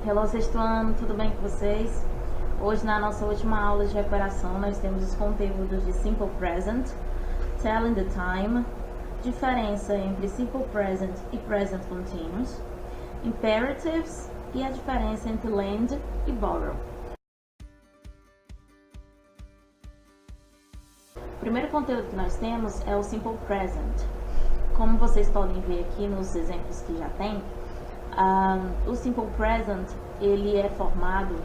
Hello, sexto ano, tudo bem com vocês? Hoje, na nossa última aula de recuperação, nós temos os conteúdos de Simple Present, Telling the Time, diferença entre Simple Present e Present Continuous, Imperatives e a diferença entre lend e borrow. O primeiro conteúdo que nós temos é o Simple Present. Como vocês podem ver aqui nos exemplos que já tem, o Simple Present ele é formado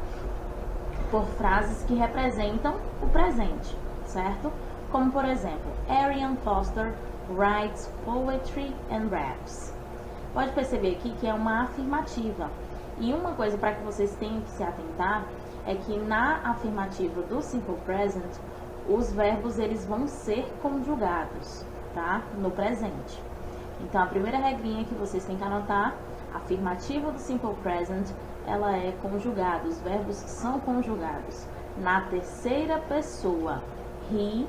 por frases que representam o presente, certo? Como, por exemplo, Arian Foster writes poetry and raps. Pode perceber aqui que é uma afirmativa. E uma coisa para que vocês tenham que se atentar é que na afirmativa do Simple Present, os verbos eles vão ser conjugados, tá? No presente. Então, a primeira regrinha que vocês têm que anotar, a afirmativa do Simple Present, ela é conjugada. Os verbos são conjugados na terceira pessoa. He,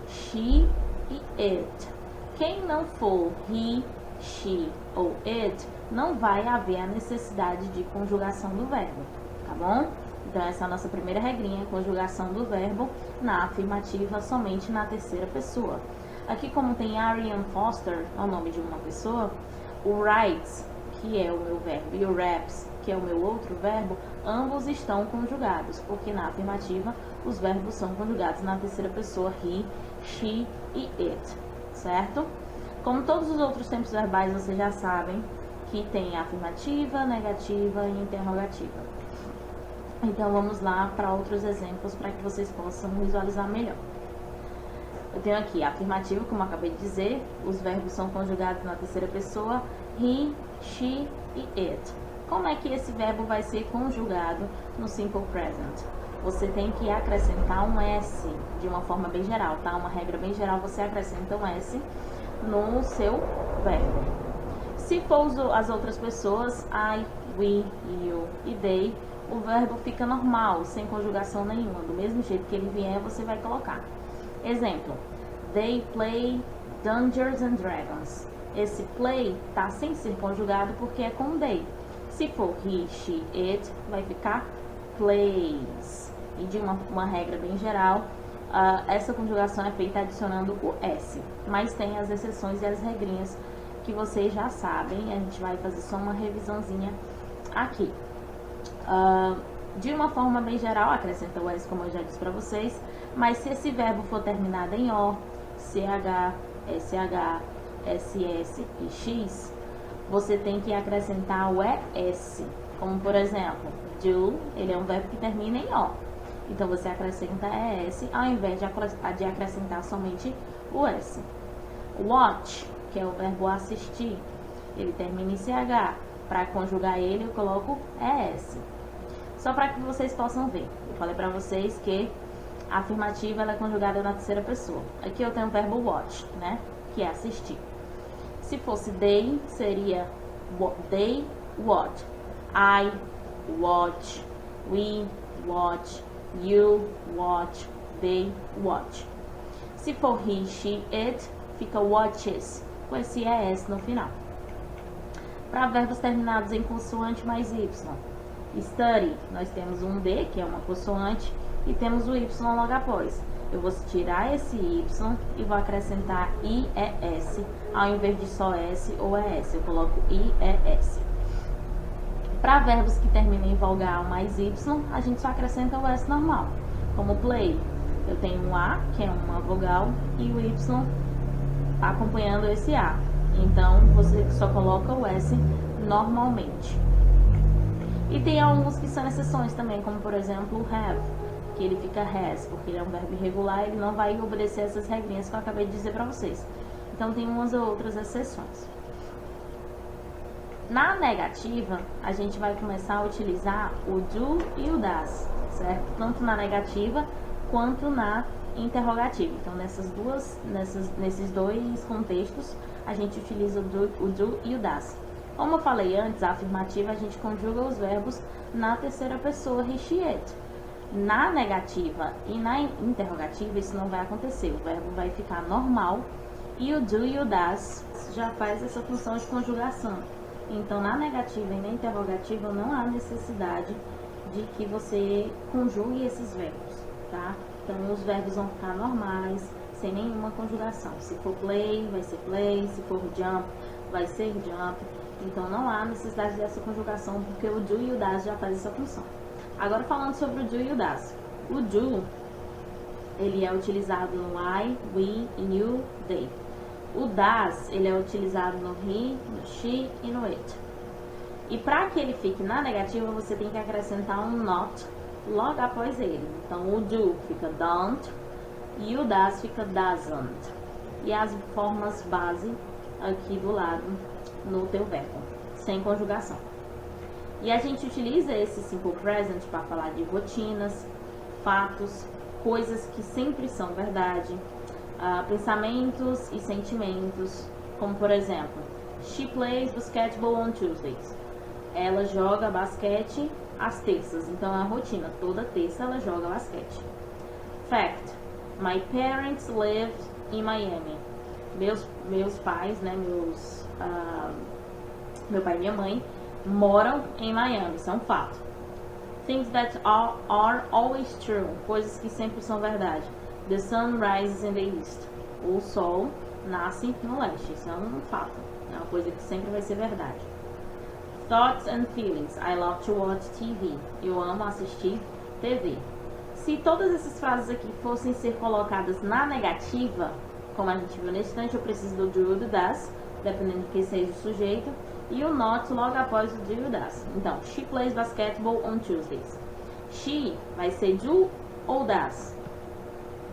she e it. Quem não for he, she ou it, não vai haver a necessidade de conjugação do verbo, tá bom? Então, essa é a nossa primeira regrinha, conjugação do verbo na afirmativa somente na terceira pessoa. Aqui, como tem Arian Foster, é o nome de uma pessoa, o writes, que é o meu verbo, e o raps, que é o meu outro verbo, ambos estão conjugados, porque na afirmativa os verbos são conjugados na terceira pessoa, he, she e it, certo? Como todos os outros tempos verbais, vocês já sabem que tem afirmativa, negativa e interrogativa. Então, vamos lá para outros exemplos para que vocês possam visualizar melhor. Eu tenho aqui a afirmativa, como eu acabei de dizer, os verbos são conjugados na terceira pessoa, he, she e it. Como é que esse verbo vai ser conjugado no Simple Present? Você tem que acrescentar um S de uma forma bem geral, tá? Uma regra bem geral, você acrescenta um S no seu verbo. Se for as outras pessoas, I, we, you e they, o verbo fica normal, sem conjugação nenhuma. Do mesmo jeito que ele vier, você vai colocar. Exemplo, they play Dungeons and Dragons. Esse play tá sem ser conjugado porque é com they. Se for he, she, it, vai ficar plays. E de uma regra bem geral, essa conjugação é feita adicionando o S. Mas tem as exceções e as regrinhas que vocês já sabem. A gente vai fazer só uma revisãozinha aqui. De uma forma bem geral, acrescenta o S, como eu já disse para vocês. Mas se esse verbo for terminado em O, CH, SH, SS e X, você tem que acrescentar o ES. Como, por exemplo, do, ele é um verbo que termina em O. Então, você acrescenta ES ao invés de acrescentar somente o S. Watch, que é o verbo assistir, ele termina em CH. Para conjugar ele, eu coloco ES. Só para que vocês possam ver. Eu falei para vocês que a afirmativa ela é conjugada na terceira pessoa. Aqui eu tenho o verbo watch, né? Que é assistir. Se fosse they, seria they watch. I watch. We watch. You watch. They watch. Se for he, she, it, fica watches, com esse ES no final. Para verbos terminados em consoante mais Y. Study, nós temos um D, que é uma consoante, e temos o Y logo após. Eu vou tirar esse Y e vou acrescentar IES, ao invés de só S ou ES, eu coloco IES. Para verbos que terminam em vogal mais Y, a gente só acrescenta o S normal, como play. Eu tenho um A, que é uma vogal, e o Y acompanhando esse A. Então, você só coloca o S normalmente. E tem alguns que são exceções também, como por exemplo o have, que ele fica has, porque ele é um verbo irregular, ele não vai obedecer essas regrinhas que eu acabei de dizer para vocês. Então, tem umas ou outras exceções. Na negativa, a gente vai começar a utilizar o do e o das, certo? Tanto na negativa quanto na interrogativa. Então, nesses dois contextos, a gente utiliza o do e o das. Como eu falei antes, a afirmativa a gente conjuga os verbos na terceira pessoa, he, she, it. Na negativa e na interrogativa, isso não vai acontecer. O verbo vai ficar normal e o do e o das já faz essa função de conjugação. Então, na negativa e na interrogativa, não há necessidade de que você conjugue esses verbos, tá? Então, os verbos vão ficar normais, sem nenhuma conjugação. Se for play, vai ser play. Se for jump, vai ser jump. Então, não há necessidade dessa conjugação, porque o do e o das já faz essa função. Agora, falando sobre o do e o das. O do, ele é utilizado no I, we, you, they. O das, ele é utilizado no he, no she e no it. E para que ele fique na negativa, você tem que acrescentar um not logo após ele. Então, o do fica don't e o das fica doesn't. E as formas base aqui do lado no teu verbo, sem conjugação. E a gente utiliza esse simple present para falar de rotinas, fatos, coisas que sempre são verdade, pensamentos e sentimentos, como por exemplo, she plays basketball on Tuesdays. Ela joga basquete às terças, então é a rotina, toda terça ela joga basquete. Fact, my parents live in Miami. Meus pais, né, meu pai e minha mãe moram em Miami, isso é um fato. Things that are always true, coisas que sempre são verdade. The sun rises in the east. O sol nasce no leste, isso é um fato, é uma coisa que sempre vai ser verdade. Thoughts and feelings, I love to watch TV. Eu amo assistir TV. Se todas essas frases aqui fossem ser colocadas na negativa, como a gente viu nesse instante, eu preciso do do e do das, dependendo de quem seja o sujeito, e o not logo após o do e o das. Então, she plays basketball on Tuesdays. She vai ser do ou das?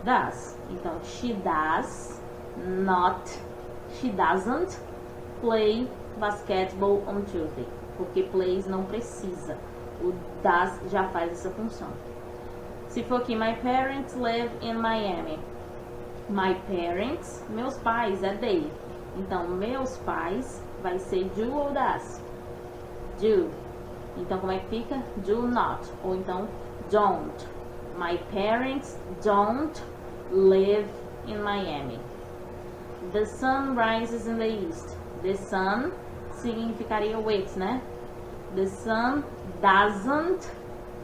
Das. Então, she does not, she doesn't play basketball on Tuesday. Porque plays não precisa. O does já faz essa função. Se for aqui, my parents live in Miami. My parents, meus pais, é they. Então, meus pais vai ser do ou das? Do. Então, como é que fica? Do not. Ou então, don't. My parents don't live in Miami. The sun rises in the east. The sun significaria o it, né? The sun doesn't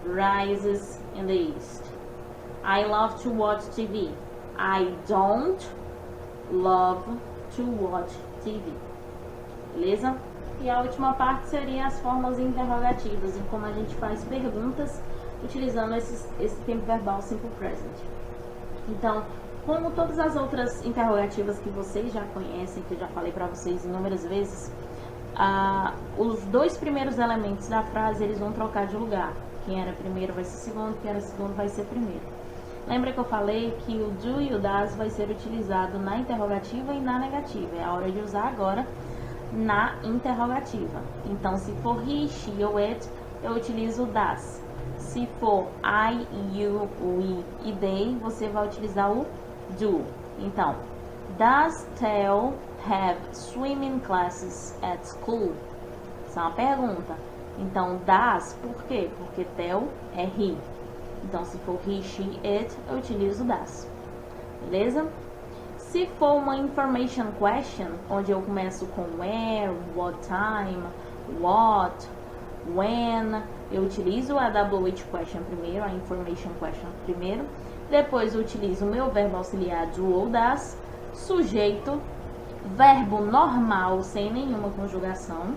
rises in the east. I love to watch TV. I don't love to watch TV. Beleza? E a última parte seria as formas interrogativas e como a gente faz perguntas utilizando esse tempo verbal simple present. Então, como todas as outras interrogativas que vocês já conhecem, que eu já falei para vocês inúmeras vezes, os dois primeiros elementos da frase eles vão trocar de lugar. Quem era primeiro vai ser segundo, quem era segundo vai ser primeiro. Lembra que eu falei que o do e o das vai ser utilizado na interrogativa e na negativa. É a hora de usar agora na interrogativa. Então, se for he, she ou it, eu utilizo o das. Se for I, you, we e they, você vai utilizar o do. Então, does Theo have swimming classes at school? Essa é uma pergunta. Então, does, por quê? Porque Theo é he. Então, se for he, she, it, eu utilizo das. Beleza? Se for uma information question, onde eu começo com where, what time, what, when, eu utilizo a WH question primeiro, a information question primeiro. Depois eu utilizo o meu verbo auxiliar do ou das, sujeito, verbo normal sem nenhuma conjugação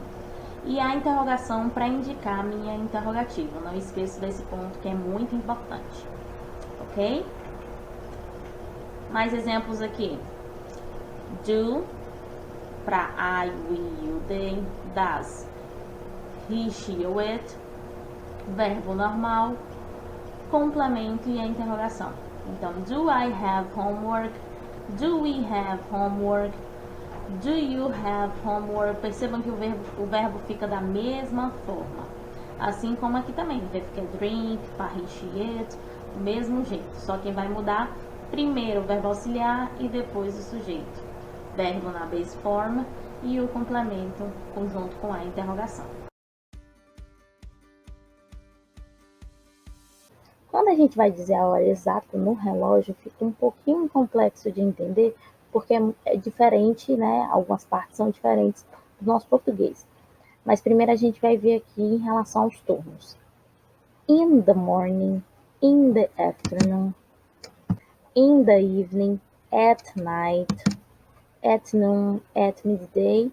e a interrogação para indicar a minha interrogativa. Não esqueça desse ponto que é muito importante. Ok? Mais exemplos aqui. Do para I, we, you, they. Does he, she ou it. Verbo normal, complemento e a interrogação. Então, do I have homework? Do we have homework? Do you have homework? Percebam que o verbo fica da mesma forma. Assim como aqui também, vai ficar drink, para he, she, it, do mesmo jeito. Só que vai mudar primeiro o verbo auxiliar e depois o sujeito. Verbo na base form e o complemento junto com a interrogação. Quando a gente vai dizer a hora exata no relógio, fica um pouquinho complexo de entender, porque é diferente, né? Algumas partes são diferentes do nosso português. Mas primeiro a gente vai ver aqui em relação aos turnos. In the morning, in the afternoon, in the evening, at night, at noon, at midday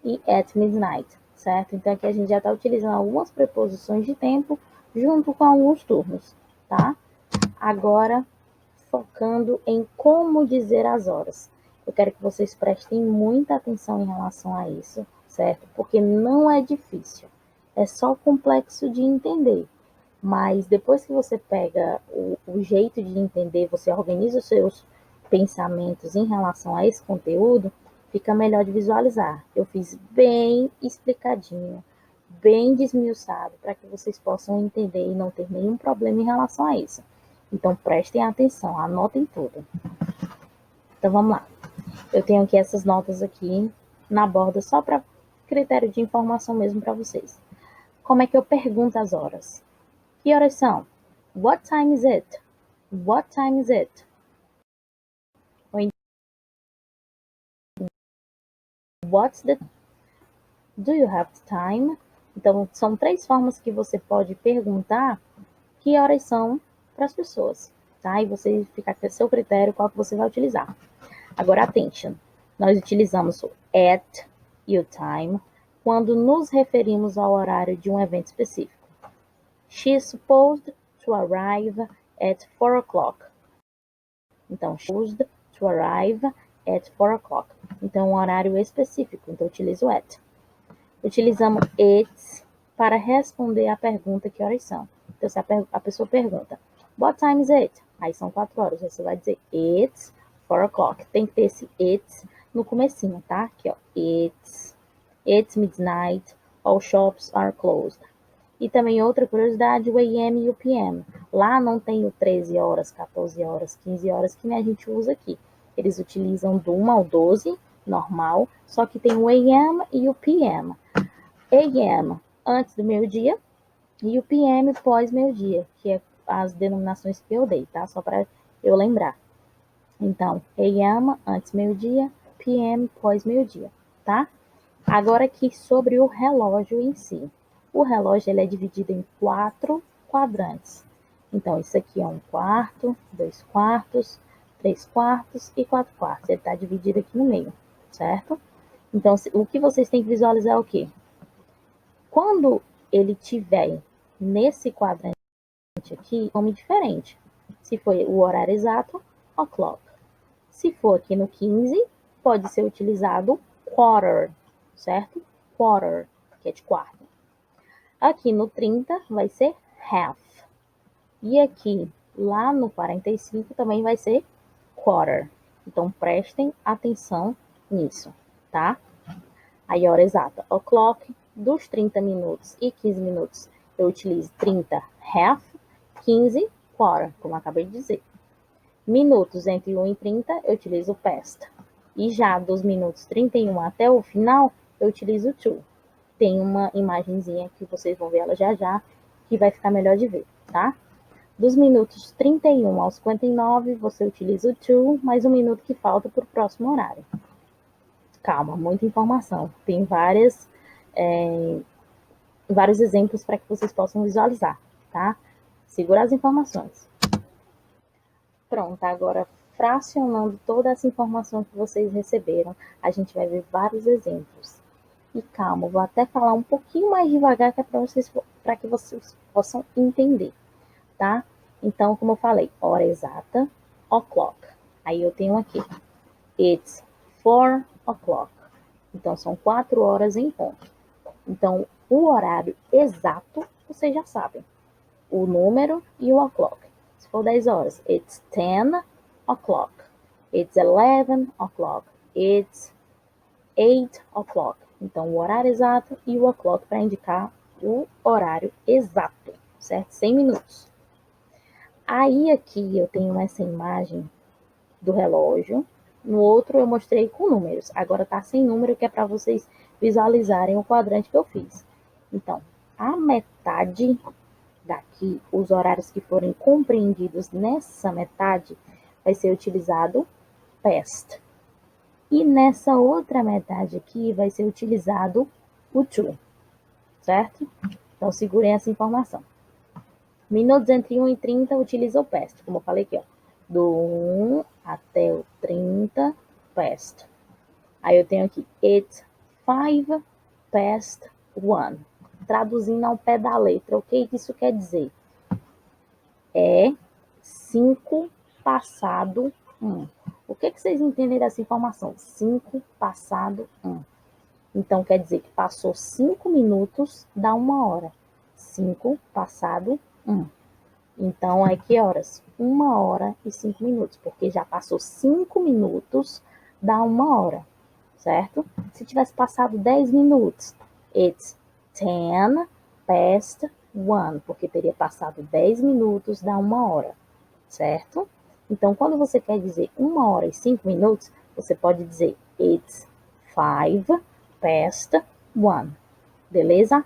e at midnight, certo? Então aqui a gente já está utilizando algumas preposições de tempo junto com alguns turnos, tá? Agora, focando em como dizer as horas. Eu quero que vocês prestem muita atenção em relação a isso, certo? Porque não é difícil, é só complexo de entender. Mas depois que você pega o jeito de entender, você organiza os seus pensamentos em relação a esse conteúdo, fica melhor de visualizar. Eu fiz bem explicadinho, bem desmiuçado, para que vocês possam entender e não ter nenhum problema em relação a isso. Então, prestem atenção, anotem tudo. Então, vamos lá. Eu tenho aqui essas notas aqui na borda, só para critério de informação mesmo para vocês. Como é que eu pergunto as horas? Que horas são? What time is it? What time is it? What's the... Do you have time? Então, são 3 formas que você pode perguntar que horas são para as pessoas, tá? E você fica com o seu critério qual que você vai utilizar. Agora, attention. Nós utilizamos o at e o time quando nos referimos ao horário de um evento específico. She is supposed to arrive at 4 o'clock. Então, supposed to arrive at 4 o'clock. Então, um horário específico. Então, utilizo at. Utilizamos it's para responder a pergunta que horas são. Então, se a pessoa pergunta, what time is it? Aí são 4 horas. Você vai dizer, it's 4 o'clock. Tem que ter esse it's no comecinho, tá? Aqui, ó. It's midnight. All shops are closed. E também outra curiosidade, o AM e o PM. Lá não tem o 13 horas, 14 horas, 15 horas que a gente usa aqui. Eles utilizam do 1 ao 12, normal, só que tem o AM e o PM. AM antes do meio-dia e o PM pós-meio-dia, que é as denominações que eu dei, tá? Só para eu lembrar. Então, AM antes meio-dia, PM pós-meio-dia, tá? Agora aqui sobre o relógio em si. O relógio ele é dividido em 4 quadrantes. Então, isso aqui é 1/4, 2/4, 3/4 e 4/4. Ele está dividido aqui no meio, certo? Então, o que vocês têm que visualizar é o quê? Quando ele tiver nesse quadrante aqui, nome diferente. Se for o horário exato, o'clock. Se for aqui no 15, pode ser utilizado quarter, certo? Quarter, que é de quarto. Aqui no 30 vai ser half. E aqui, lá no 45, também vai ser quarter. Então, prestem atenção nisso, tá? Aí, hora exata. O'clock, dos 30 minutos e 15 minutos, eu utilizo 30 half, 15 quarter, como eu acabei de dizer. Minutos entre 1 e 30, eu utilizo past. E já dos minutos 31 até o final, eu utilizo to. Tem uma imagenzinha que vocês vão ver ela já já, que vai ficar melhor de ver, tá? Dos minutos 31 aos 59, você utiliza o to, mais um minuto que falta para o próximo horário. Calma, muita informação. Tem vários exemplos para que vocês possam visualizar, tá? Segura as informações. Pronto, agora fracionando toda essa informação que vocês receberam, a gente vai ver vários exemplos. E calma, vou até falar um pouquinho mais devagar, que é para que vocês possam entender, tá? Então, como eu falei, hora exata, o'clock. Aí eu tenho aqui, it's 4 o'clock. Então, são 4 horas em ponto. Então, o horário exato, vocês já sabem. O número e o o'clock. Se for 10 horas, it's 10 o'clock. It's 11 o'clock. It's 8 o'clock. Então, o horário exato e o o'clock para indicar o horário exato, certo? 100 minutos. Aí, aqui, eu tenho essa imagem do relógio. No outro, eu mostrei com números. Agora, tá sem número, que é para vocês visualizarem o quadrante que eu fiz. Então, a metade daqui, os horários que forem compreendidos nessa metade, vai ser utilizado past. E nessa outra metade aqui vai ser utilizado o to. certo? Então, segurem essa informação. Minutos entre 1 e 30, utiliza o past, como eu falei aqui, ó. Do 1 até o 30, past. Aí eu tenho aqui, it's 5 past 1. Traduzindo ao pé da letra, o que isso quer dizer? É 5 passado 1. O que vocês entendem dessa informação? 5 passado 1. Então, quer dizer que passou 5 minutos, dá 1 hora. 5 passado 1. Então, é que horas? 1 hora e 5 minutos, porque já passou 5 minutos, dá 1 hora, certo? Se tivesse passado 10 minutos, it's 10 past 1, porque teria passado 10 minutos, dá 1 hora, certo? Então, quando você quer dizer 1 hora e 5 minutos, você pode dizer it's 5 past 1, beleza?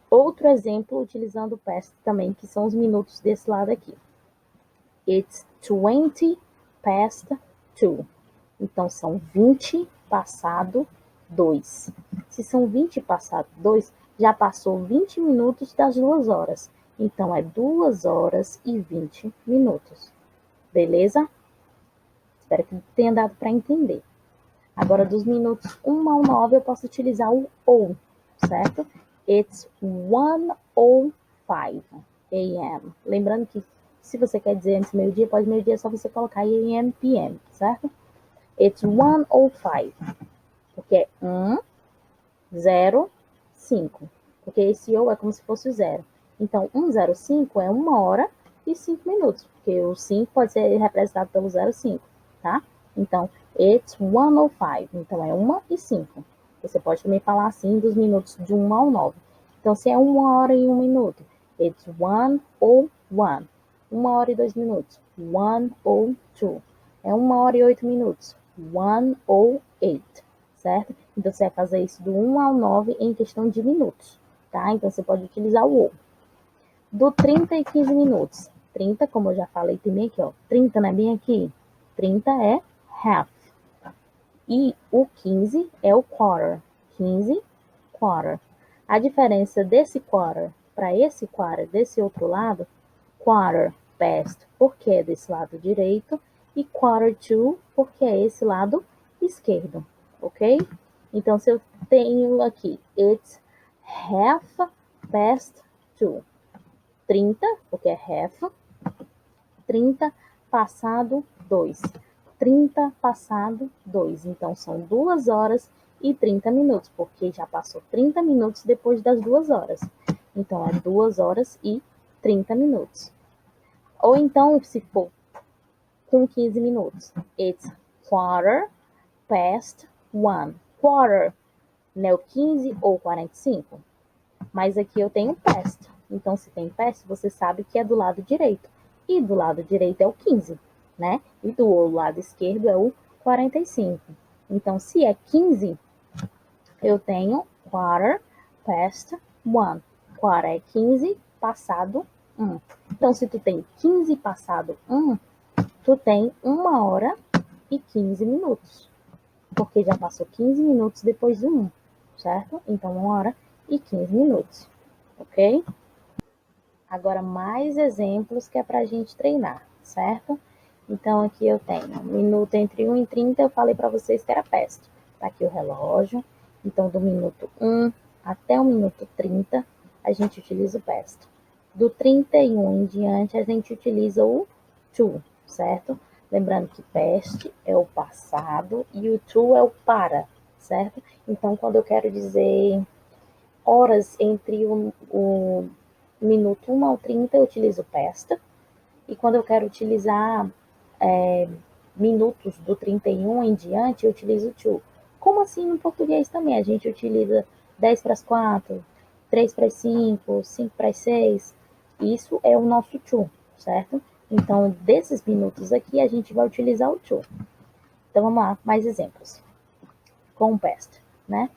Outro exemplo utilizando o past também, que são os minutos desse lado aqui. It's 20 past 2. Então, são 20 passado 2. Se são 20 passado 2, já passou 20 minutos das 2 horas. Então, é 2 horas e 20 minutos. Beleza? Espero que tenha dado para entender. Agora, dos minutos 1 ao 9, eu posso utilizar o ou, certo? It's 1:05 a.m. Lembrando que se você quer dizer antes do meio-dia, pode meio-dia, é só você colocar a.m., p.m., certo? It's 1:05, porque é 1, 0, 5. Porque esse ou é como se fosse o 0. Então, 1:05 é 1 hora e 5 minutos, porque o 5 pode ser representado pelo 0,5, tá? Então, it's 1:05, então é 1 e 5. Você pode também falar assim dos minutos de 1 ao 9. Então, se é 1 hora e 1 minuto, it's 1:01. 1 hora e 2 minutos, 1:02. É 1 hora e 8 minutos, 1:08, certo? Então, você vai fazer isso do 1 ao 9 em questão de minutos, tá? Então, você pode utilizar o ou. Do 30 e 15 minutos. 30, como eu já falei também aqui, ó. 30 não é bem aqui? 30 é half. E o 15 é o quarter. 15, quarter. A diferença desse quarter para esse quarter desse outro lado, quarter past, porque é desse lado direito, e quarter to, porque é esse lado esquerdo, ok? Então, se eu tenho aqui, it's half past 2. 30, porque é half. 30 passado 2. 30 passado 2. Então, são 2 horas e 30 minutos, porque já passou 30 minutos depois das 2 horas. Então, é 2 horas e 30 minutos. Ou então, se for com 15 minutos, it's quarter past 1. Quarter, não é o 15 ou 45? Mas aqui eu tenho past. Então, se tem past, você sabe que é do lado direito. E do lado direito é o 15, né? E do lado esquerdo é o 45. Então, se é 15, eu tenho quarter past 1. Quarter é 15 passado 1. Então, se tu tem 15 passado 1, tu tem 1 hora e 15 minutos. Porque já passou 15 minutos depois do 1, certo? Então, 1 hora e 15 minutos, ok? Agora, mais exemplos que é para a gente treinar, certo? Então, aqui eu tenho minuto entre 1 e 30, eu falei para vocês que era past. Tá aqui o relógio. Então, do minuto 1 até o minuto 30, a gente utiliza o past. Do 31 em diante, a gente utiliza o to, certo? Lembrando que past é o passado e o to é o para, certo? Então, quando eu quero dizer horas entre o minuto 1 ao 30, eu utilizo past. E quando eu quero utilizar minutos do 31 em diante, eu utilizo to. Como assim no português também? A gente utiliza 10 para as 4, 3 para as 5, 5 para as 6. Isso é o nosso to, certo? Então, desses minutos aqui, a gente vai utilizar o to. Então, vamos lá, mais exemplos. Com o past, né?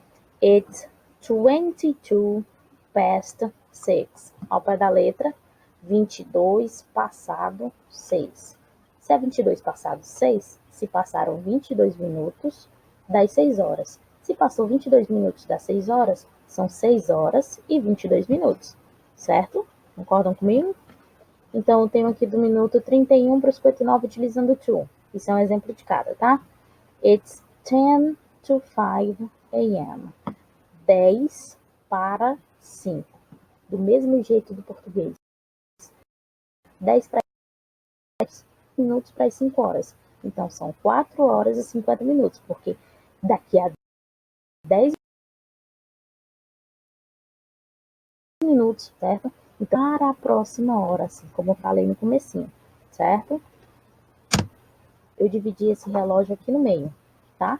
It's 22 past 6. Ao pé da letra, 22 passado 6. Se é 22 passado 6, se passaram 22 minutos das 6 horas. Se passou 22 minutos das 6 horas, São 6 horas e 22 minutos, certo? Concordam comigo? Então, eu tenho aqui do minuto 31 para o 59 utilizando to. Isso é um exemplo de cada, tá? It's 10 to 5 a.m. 10 para 5. Do mesmo jeito do português. 10 para 10 minutos para as 5 horas. Então, são 4 horas e 50 minutos, porque daqui a 10 minutos, certo? Então, para a próxima hora, assim como eu falei no comecinho, certo? Eu dividi esse relógio aqui no meio, tá?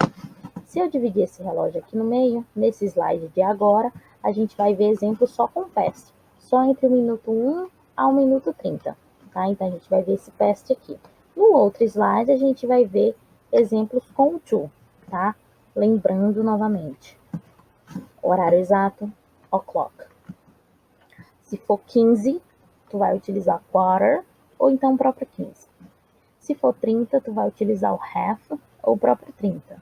Se eu dividir esse relógio aqui no meio, nesse slide de agora, a gente vai ver exemplos só com past. Só entre o minuto 1 ao minuto 30, tá? Então, a gente vai ver esse past aqui. No outro slide, a gente vai ver exemplos com o to, tá? Lembrando novamente, horário exato, o'clock. Se for 15, tu vai utilizar quarter ou então o próprio 15. Se for 30, tu vai utilizar o half ou o próprio 30.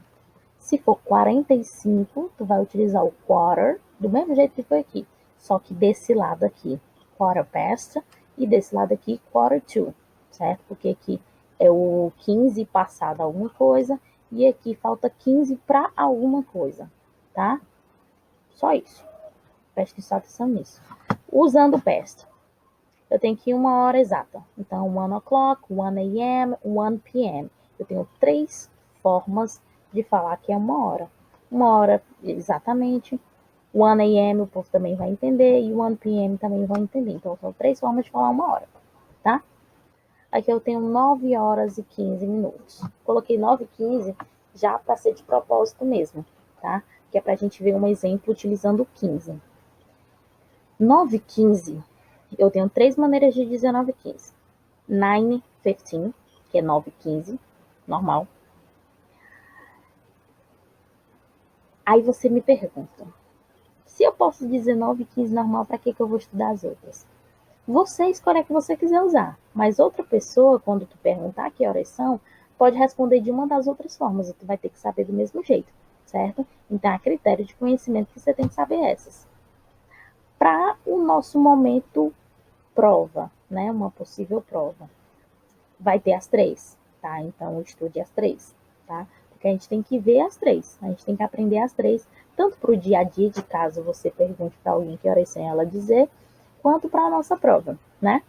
Se for 45, tu vai utilizar o quarter, do mesmo jeito que foi aqui. Só que desse lado aqui, quarter past, e desse lado aqui, quarter to, certo? Porque aqui é o 15 passado alguma coisa, e aqui falta 15 para alguma coisa, tá? Só isso. Preste atenção nisso. Usando o past, eu tenho aqui uma hora exata. Então, 1 o'clock, 1 a.m., 1 p.m. Eu tenho 3 formas de falar que é uma hora. Uma hora exatamente, 1 a.m. o povo também vai entender e 1 p.m. também vai entender. Então, são 3 formas de falar uma hora, tá? Aqui eu tenho 9 horas e 15 minutos. Coloquei 9 e 15 já para ser de propósito mesmo, tá? Que é para a gente ver um exemplo utilizando o 15. 9 e 15, eu tenho 3 maneiras de dizer 9 e 15. 9:15, que é 9 e 15, normal. Aí você me pergunta, se eu posso dizer 9 e 15 normal, para que eu vou estudar as outras? Você escolhe a que você quiser usar, mas outra pessoa, quando tu perguntar que horas são, pode responder de uma das outras formas, e tu vai ter que saber do mesmo jeito, certo? Então, a critério de conhecimento que você tem que saber essas. Para o nosso momento prova, né? Uma possível prova. Vai ter as 3, tá? Então, estude as 3, tá? Porque a gente tem que ver as 3, a gente tem que aprender as 3, tanto para o dia a dia, de caso você pergunte para alguém que horas sem ela dizer, quanto para a nossa prova, né?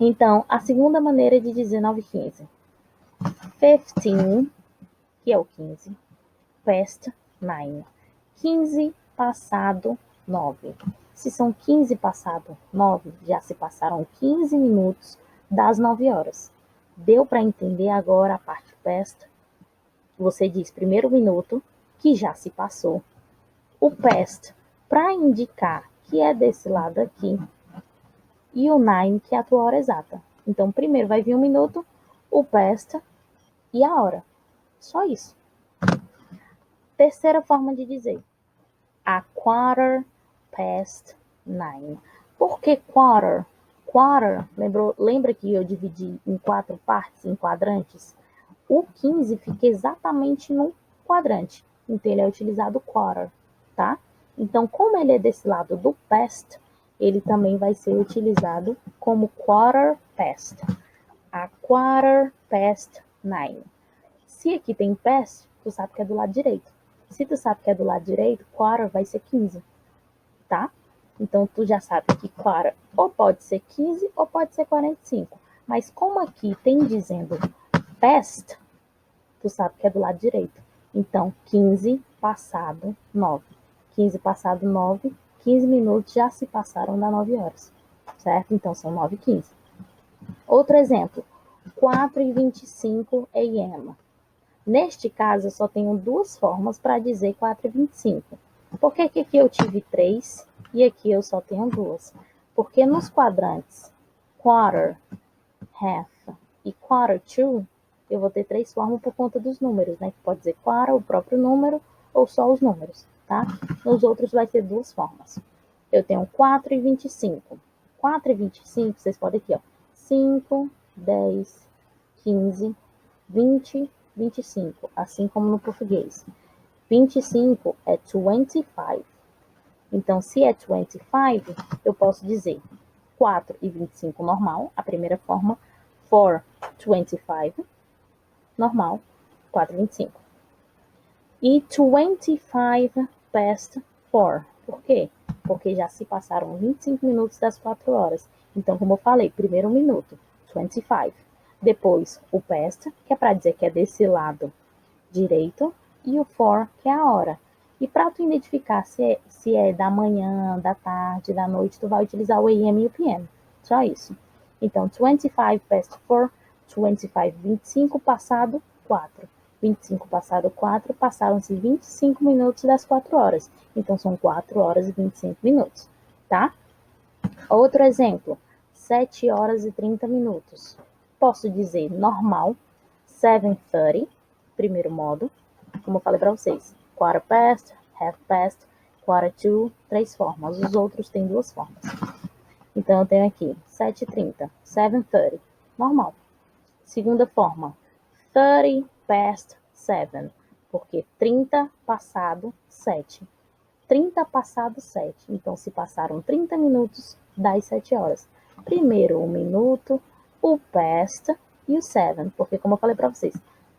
Então, a segunda maneira de dizer 9 e 15. 15, que é o 15, past 9. 15 passado 9. Se são 15 passado 9, já se passaram 15 minutos das 9 horas. Deu para entender agora a parte past? Você diz primeiro minuto, que já se passou. O past, para indicar que é desse lado aqui. E o 9, que é a tua hora exata. Então, primeiro vai vir um minuto, o past e a hora. Só isso. Terceira forma de dizer. A quarter past 9. Por que quarter? Quarter, lembra que eu dividi em 4 partes, em quadrantes? O 15 fica exatamente num quadrante. Então, ele é utilizado quarter, tá? Então, como ele é desse lado do past, ele também vai ser utilizado como quarter past. A quarter past 9. Se aqui tem past, tu sabe que é do lado direito. Se tu sabe que é do lado direito, quarter vai ser 15, tá? Então, tu já sabe que quarter ou pode ser 15 ou pode ser 45. Mas como aqui tem dizendo past, tu sabe que é do lado direito. Então, 15 passado 9. 15 passado 9, 15 minutos já se passaram das 9 horas, certo? Então, são 9 e 15. Outro exemplo, 4:25 a.m. Neste caso, eu só tenho 2 formas para dizer 4:25. Por que aqui eu tive 3 e aqui eu só tenho 2? Porque nos quadrantes quarter, half e quarter to, eu vou ter 3 formas por conta dos números, né? Que pode dizer quarter, o próprio número, ou só os números, tá? Nos outros vai ter 2 formas. Eu tenho 4:25. 4:25, vocês podem aqui, ó. 5, 10, 15, 20, 25, assim como no português. 25 é 25. Então, se é 25, eu posso dizer 4 e 25 normal, a primeira forma, for 25, normal, 4 e 25. E 25 past 4. Por quê? Porque já se passaram 25 minutos das 4 horas. Então, como eu falei, primeiro um minuto, 25. Depois o past, que é para dizer que é desse lado direito, e o for, que é a hora. E para tu identificar se é da manhã, da tarde, da noite, tu vai utilizar o AM e o PM. Só isso. Então, 25 past 4, 25, 25 passado 4. 25 passado 4, passaram-se 25 minutos das 4 horas. Então, são 4 horas e 25 minutos, tá? Outro exemplo, 7 horas e 30 minutos. Posso dizer normal, 7:30, primeiro modo, como eu falei para vocês, quarter past, half past, quarter to, 3 formas. Os outros têm 2 formas. Então, eu tenho aqui 7:30, 7:30, normal. Segunda forma, 30 past 7, porque 30 passado 7. 30 passado 7. Então, se passaram 30 minutos das 7 horas. Primeiro o minuto, o past e o 7, porque como eu falei para vocês,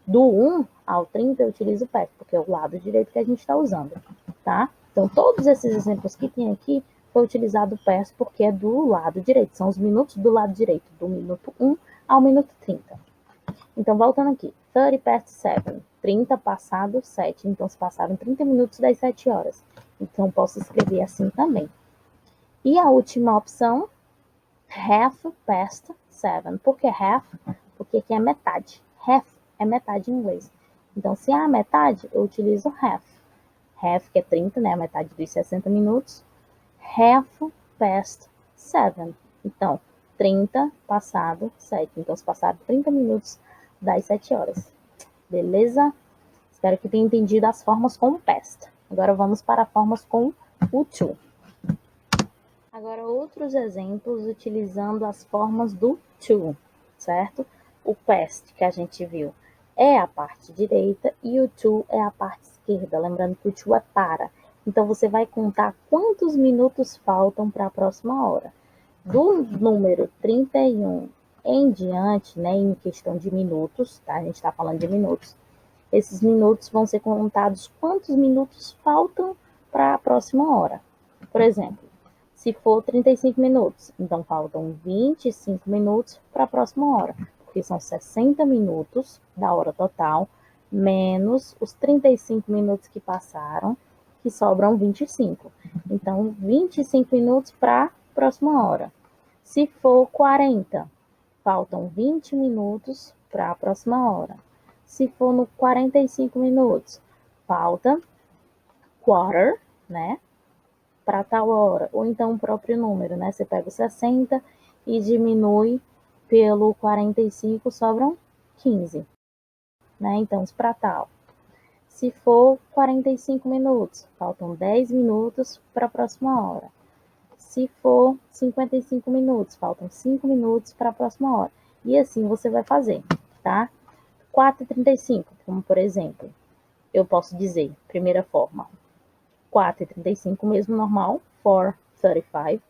do 1 ao 30 eu utilizo o past, porque é o lado direito que a gente está usando, tá? Então, todos esses exemplos que tem aqui foi utilizado o past porque é do lado direito, são os minutos do lado direito, do minuto 1 ao minuto 30. Então, voltando aqui, 30 past 7, 30 passado 7, então se passaram 30 minutos das 7 horas. Então, posso escrever assim também. E a última opção, half past 7. Por que half? Porque aqui é metade. Half é metade em inglês. Então, se é a metade, eu utilizo half. Half, que é 30, né? A metade dos 60 minutos. Half past 7. Então, 30 passado 7. Então, se passaram 30 minutos das 7 horas. Beleza? Espero que tenha entendido as formas com o past. Agora vamos para formas com o to. Agora, outros exemplos utilizando as formas do to, certo? O past, que a gente viu, é a parte direita e o to é a parte esquerda. Lembrando que o to é para. Então, você vai contar quantos minutos faltam para a próxima hora. Do número 31 em diante, né, em questão de minutos, tá? A gente está falando de minutos. Esses minutos vão ser contados quantos minutos faltam para a próxima hora. Por exemplo, se for 35 minutos, então faltam 25 minutos para a próxima hora, porque são 60 minutos da hora total, menos os 35 minutos que passaram, que sobram 25. Então, 25 minutos para a próxima hora. Se for 40, faltam 20 minutos para a próxima hora. Se for no 45 minutos, falta quarter, né, para tal hora. Ou então o próprio número, né? Você pega o 60 e diminui pelo 45, sobram 15, né? Então, para tal. Se for 45 minutos, faltam 10 minutos para a próxima hora. Se for 55 minutos, faltam 5 minutos para a próxima hora. E assim você vai fazer, tá? 4:35, como por exemplo, eu posso dizer, primeira forma, 4:35 mesmo normal, 4:35.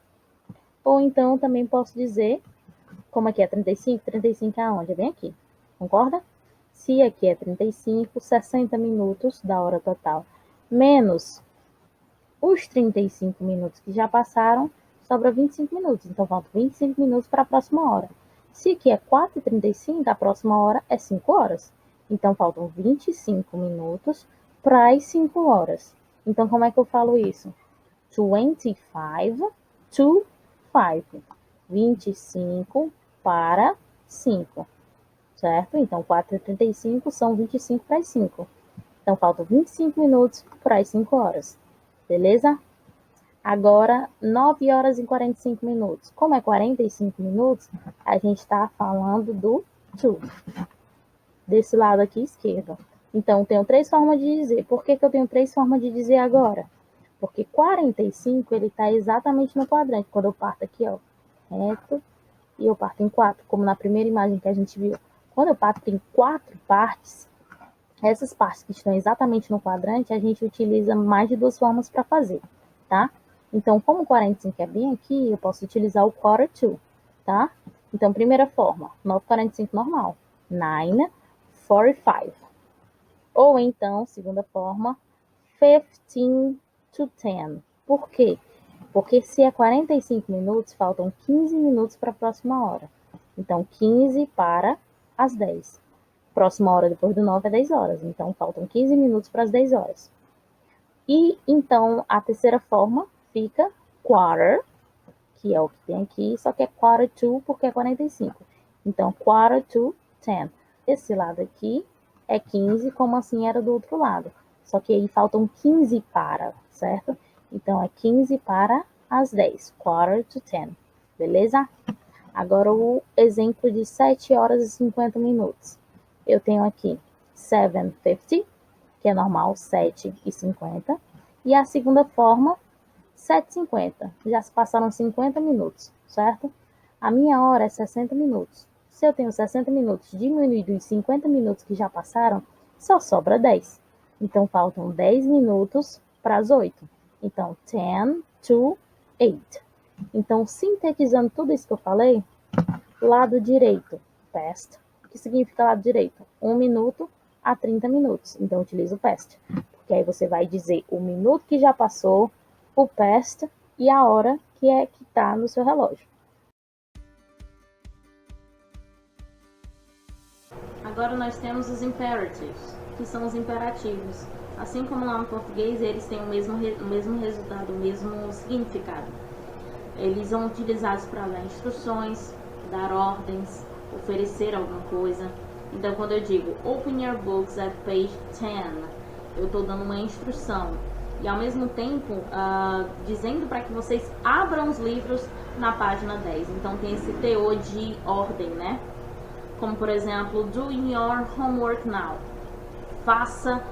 Ou então também posso dizer, como aqui é 35, 35 é aonde? É bem aqui, concorda? Se aqui é 35, 60 minutos da hora total, menos os 35 minutos que já passaram, sobra 25 minutos. Então, faltam 25 minutos para a próxima hora. Se aqui é 4:35, a próxima hora é 5 horas. Então, faltam 25 minutos para as 5 horas. Então, como é que eu falo isso? 25 to 5. 25 para 5. Certo? Então, 4:35 são 25 para as 5. Então, faltam 25 minutos para as 5 horas. Beleza? Agora, 9 horas e 45 minutos. Como é 45 minutos, a gente está falando do to. Desse lado aqui esquerdo. Então, tenho 3 formas de dizer. Por que eu tenho 3 formas de dizer agora? Porque 45, ele está exatamente no quadrante. Quando eu parto aqui, ó, reto, e eu parto em 4, como na primeira imagem que a gente viu. Quando eu parto em 4 partes, essas partes que estão exatamente no quadrante, a gente utiliza mais de 2 formas para fazer, tá? Então, como 45 é bem aqui, eu posso utilizar o quarter to, tá? Então, primeira forma, 9h45 normal. 9:45. Ou então, segunda forma, 15 to 10. Por quê? Porque se é 45 minutos, faltam 15 minutos para a próxima hora. Então, 15 para as 10. Próxima hora depois do 9 é 10 horas. Então, faltam 15 minutos para as 10 horas. E, então, a terceira forma fica quarter, que é o que tem aqui, só que é quarter to porque é 45. Então, quarter to 10. Esse lado aqui é 15, como assim era do outro lado. Só que aí faltam 15 para, certo? Então, é 15 para as 10. Quarter to 10. Beleza? Agora, o exemplo de 7 horas e 50 minutos. Eu tenho aqui 7:50, que é normal, 7:50. E a segunda forma, 7:50. Já se passaram 50 minutos, certo? A minha hora é 60 minutos. Se eu tenho 60 minutos diminuído os 50 minutos que já passaram, só sobra 10. Então, faltam 10 minutos para as 8. Então, 10 to 8. Então, sintetizando tudo isso que eu falei, lado direito, past, que significa lado direito? 1 minuto a 30 minutos. Então, utiliza o past. Porque aí você vai dizer o minuto que já passou, o past e a hora que está no seu relógio. Agora nós temos os imperatives, que são os imperativos. Assim como lá no português, eles têm o mesmo resultado, o mesmo significado. Eles são utilizados para dar instruções, dar ordens, oferecer alguma coisa. Então, quando eu digo open your books at page 10, eu estou dando uma instrução. E ao mesmo tempo, dizendo para que vocês abram os livros na página 10. Então, tem esse teor de ordem, né? Como, por exemplo, do your homework now. Faça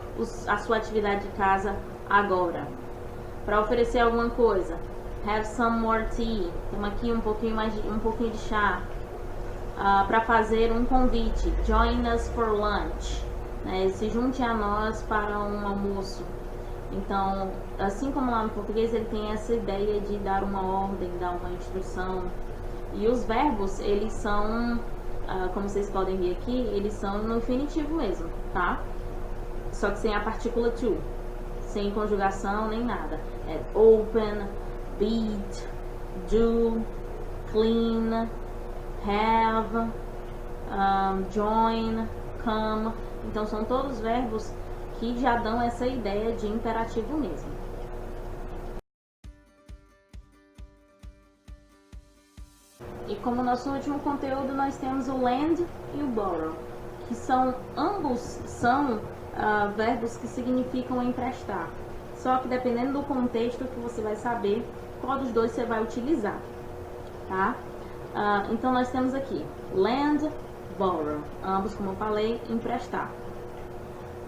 a sua atividade de casa agora. Para oferecer alguma coisa, have some more tea. Toma aqui um pouquinho de chá. Para fazer um convite, join us for lunch. Né? Se junte a nós para um almoço. Então, assim como lá no português, ele tem essa ideia de dar uma ordem, dar uma instrução. E os verbos, eles são, como vocês podem ver aqui, eles são no infinitivo mesmo, tá? Só que sem a partícula to, sem conjugação nem nada. É open, beat, do, clean, have, join, come. Então, são todos verbos que já dão essa ideia de imperativo mesmo. E como nosso último conteúdo, nós temos o lend e o borrow, que ambos são verbos que significam emprestar. Só que dependendo do contexto que você vai saber qual dos dois você vai utilizar, tá? Então nós temos aqui lend, borrow, ambos, como eu falei, emprestar.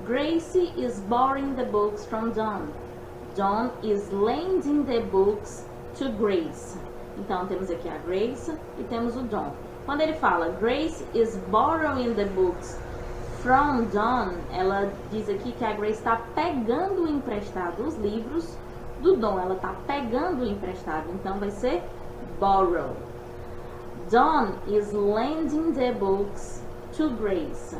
Gracie is borrowing the books from Don. Don is lending the books to Grace. Então, temos aqui a Grace e temos o Don. Quando ele fala Grace is borrowing the books from Don, ela diz aqui que a Grace está pegando emprestado os livros do Don. Ela está pegando emprestado, então vai ser borrow. Don is lending the books to Grace.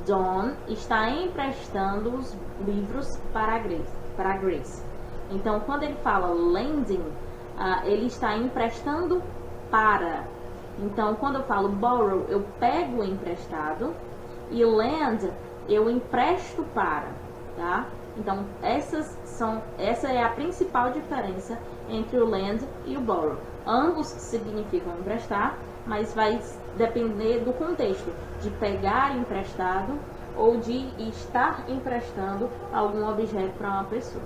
Don está emprestando os livros para a Grace. Então, quando ele fala lending, ele está emprestando para. Então, quando eu falo borrow, eu pego emprestado, e lend, eu empresto para, tá? Então, essa é a principal diferença entre o lend e o borrow. Ambos significam emprestar, mas vai depender do contexto, de pegar emprestado ou de estar emprestando algum objeto para uma pessoa.